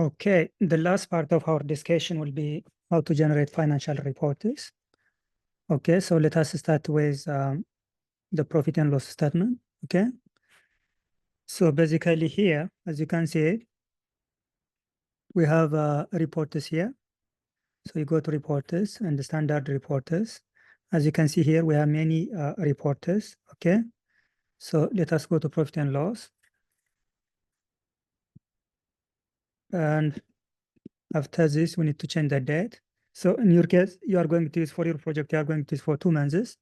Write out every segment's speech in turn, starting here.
Okay, the last part of our discussion will be how to generate financial reports. Okay, so let us start with the profit and loss statement. Okay, so basically here, as you can see, we have reports here. So you go to reports and the standard reports. As you can see here, we have many reports. Okay, so let us go to profit and loss. And after this, we need to change the date. So in your case, you are going to use for your project, you are going to use for 2 months.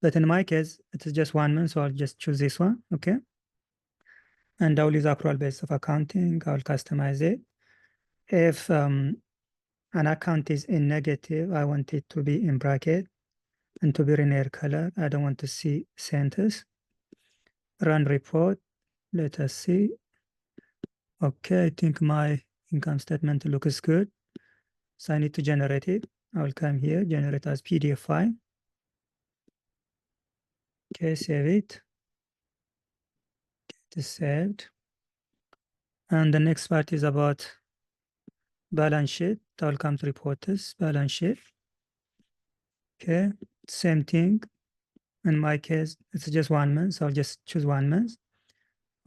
But in my case, it is just 1 month, so I'll just choose this one, okay? And I'll use accrual basis of accounting. I'll customize it. If an account is in negative, I want it to be in bracket and to be linear color. I don't want to see centers. Run report. Let us see. Okay, I think my income statement looks good. So I need to generate it. I will come here, generate as PDF file. Okay, save it. It is saved. And the next part is about balance sheet. I'll come to reports, balance sheet. Okay, same thing. In my case, it's just 1 month, so I'll just choose 1 month.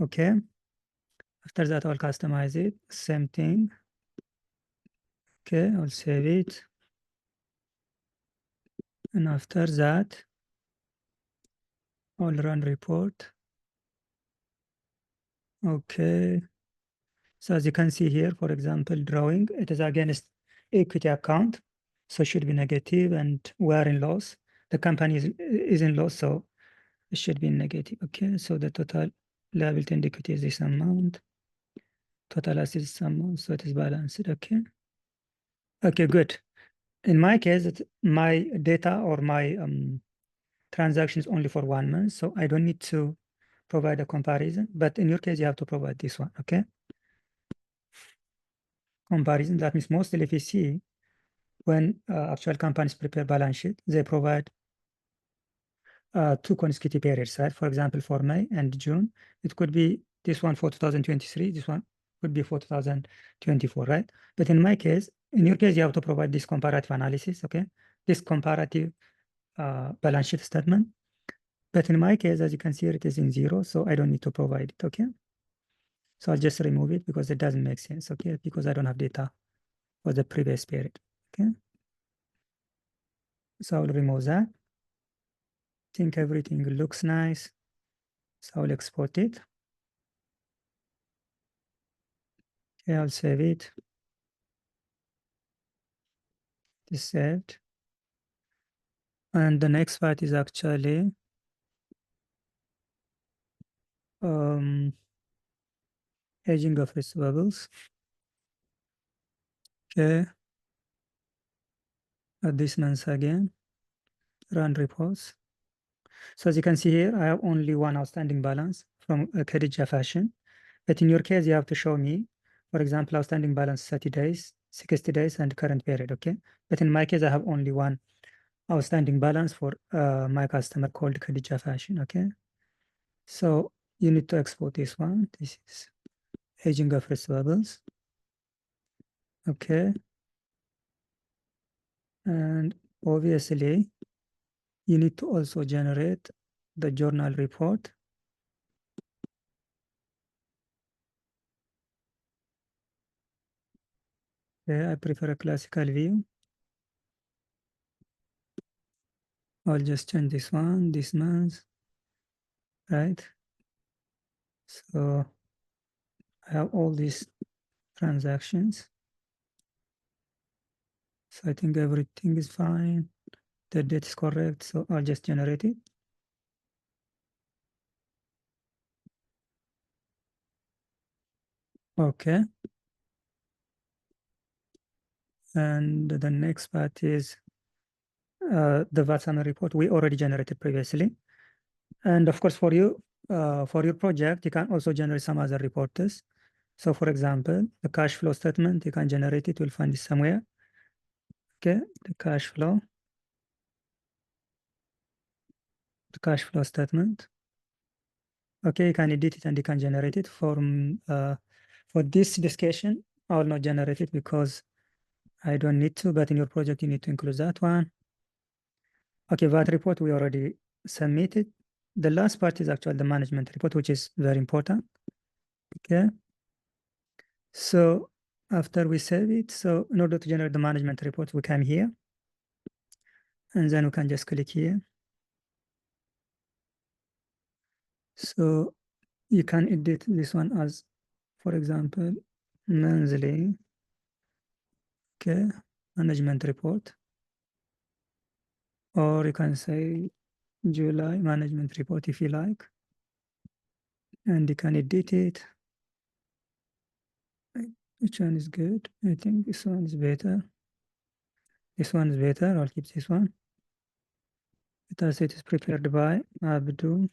Okay. After that, I'll customize it. Same thing. Okay, I'll save it. And after that, I'll run report. Okay. So as you can see here, for example, drawing, it is against equity account. So it should be negative, and we are in loss. The company is in loss, so it should be negative. Okay, so the total liability and equity is this amount. Total assets is this amount, so it is balanced. Okay. Okay, good. In my case, my data or my transaction is only for 1 month, so I don't need to provide a comparison. But in your case, you have to provide this one. Okay. Comparison, that means mostly if you see when actual companies prepare balance sheet, they provide 2 consecutive periods, right? For example, for May and June, it could be this one for 2023, this one could be for 2024, right? But in my case, in your case, you have to provide this comparative analysis, okay? This comparative balance sheet statement. But in my case, as you can see, it is in 0, so I don't need to provide it, okay? So I'll just remove it because it doesn't make sense, okay? Because I don't have data for the previous period, okay? So I'll remove that. I think everything looks nice. So I'll export it. Okay, I'll save it. It is saved. And the next part is actually aging of receivables. Okay. This month again, run reports. So as you can see here, I have only one outstanding balance from Khadija Fashion. But in your case, you have to show me, for example, outstanding balance 30 days, 60 days, and current period, okay? But in my case, I have only one outstanding balance for my customer called Khadija Fashion, okay? So you need to export this one. This is aging of receivables, okay? And obviously, you need to also generate the journal report. Okay, I prefer a classical view. I'll just change this one, this month, right? So I have all these transactions. So I think everything is fine. The date is correct, so I'll just generate it. Okay. And the next part is the VAT summary report we already generated previously. And of course, for your project, you can also generate some other reports. So for example, the cash flow statement, you can generate it, you'll find it somewhere. Okay, the cash flow statement. Okay, you can edit it and you can generate it for this discussion. I will not generate it because I don't need to, but in your project, you need to include that one. Okay, VAT report, we already submitted. The last part is actually the management report, which is very important. Okay. So after we save it, so in order to generate the management report, we come here and then we can just click here. So you can edit this one as, for example, monthly, okay, management report, or you can say July management report if you like, and you can edit it. Which one is good? I think this one is better. This one is better. I'll keep this one. It is prepared by Abdul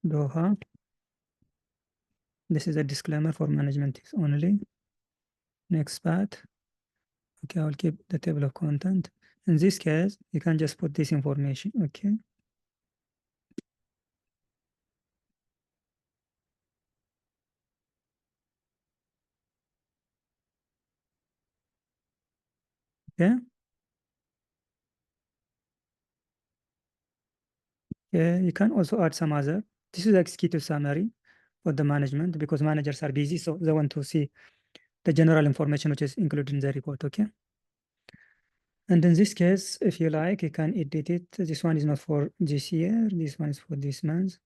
Doha. This is a disclaimer for management use only. Next part. Okay, I'll keep the table of content. In this case, you can just put this information. Okay. Yeah. Yeah. You can also add some other. This is executive summary for the management because managers are busy, so they want to see the general information which is included in the report. Okay. And in this case, if you like, you can edit it. This one is not for this year. This one is for this month.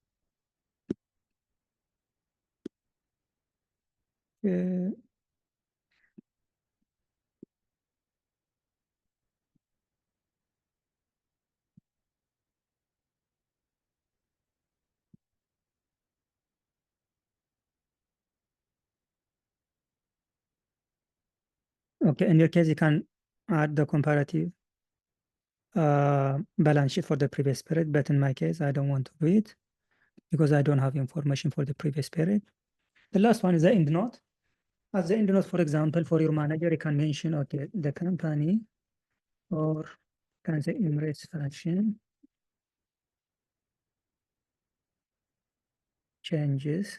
Uh, okay, in your case, you can add the comparative balance sheet for the previous period, but in my case, I don't want to do it because I don't have information for the previous period. The last one is the end note. As the end note, for example, for your manager, you can mention, okay, the company or can say Emirates Fashion changes.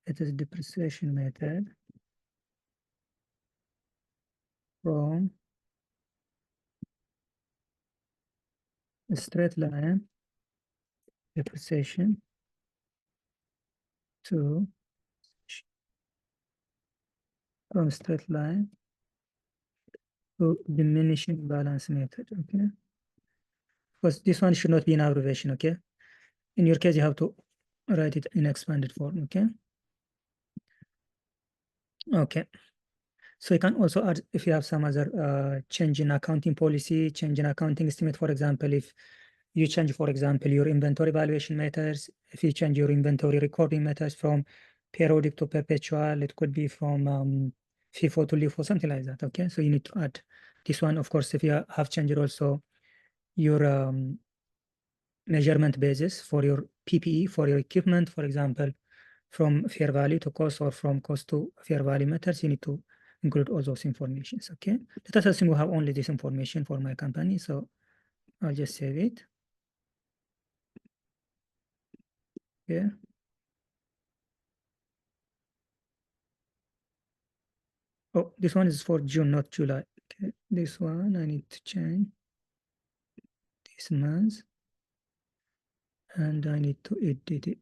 It is depreciation method from straight line depreciation to from straight line to diminishing balance method. Okay, because this one should not be an abbreviation. Okay, in your case, you have to write it in expanded form. Okay. Okay. So you can also add if you have some other change in accounting policy, change in accounting estimate. For example, if you change, for example, your inventory valuation methods, if you change your inventory recording methods from periodic to perpetual, it could be from FIFO to LIFO, something like that. Okay, so you need to add this one. Of course, if you have changed also your measurement basis for your PPE, for your equipment, for example, from fair value to cost or from cost to fair value methods, you need to include all those informations. Okay, let us assume we have only this information for my company, so I'll just save it. Yeah. Oh, this one is for June, not July. Okay, this one I need to change this month and I need to edit it.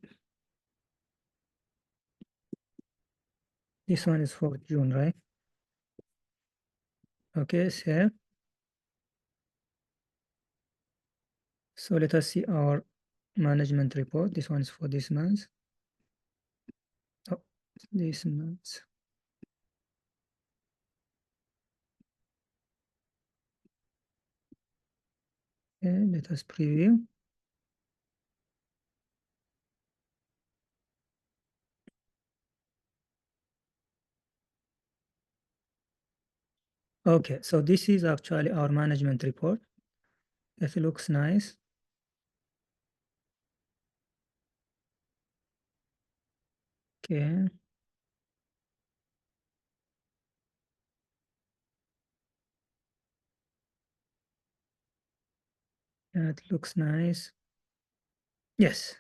This one is for June, right? Okay, save. So let us see our management report. This one is for this month. Oh, this month. Okay, let us preview. Okay, so this is actually our management report. It looks nice. Okay. Yeah, it looks nice. Yes.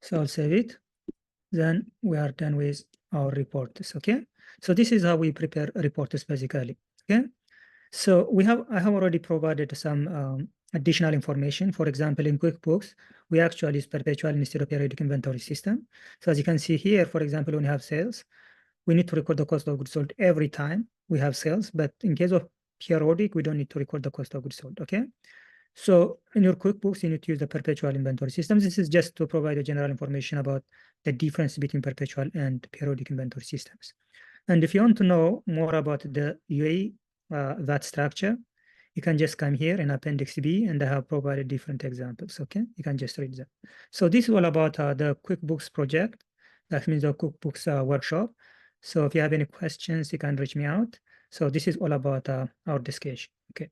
So I'll save it. Then we are done with our reports. Okay, so this is how we prepare reports basically. Okay, so I have already provided some additional information. For example, in QuickBooks, we actually use perpetual instead of periodic inventory system. So as you can see here, for example, when you have sales, we need to record the cost of goods sold every time we have sales, but in case of periodic, we don't need to record the cost of goods sold. Okay. So in your QuickBooks, you need to use the perpetual inventory system. This is just to provide a general information about the difference between perpetual and periodic inventory systems. And if you want to know more about the UA VAT structure, you can just come here in Appendix B, and I have provided different examples. Okay, you can just read them. So this is all about the QuickBooks project. That means the QuickBooks workshop. So if you have any questions, you can reach me out. So this is all about our discussion. Okay.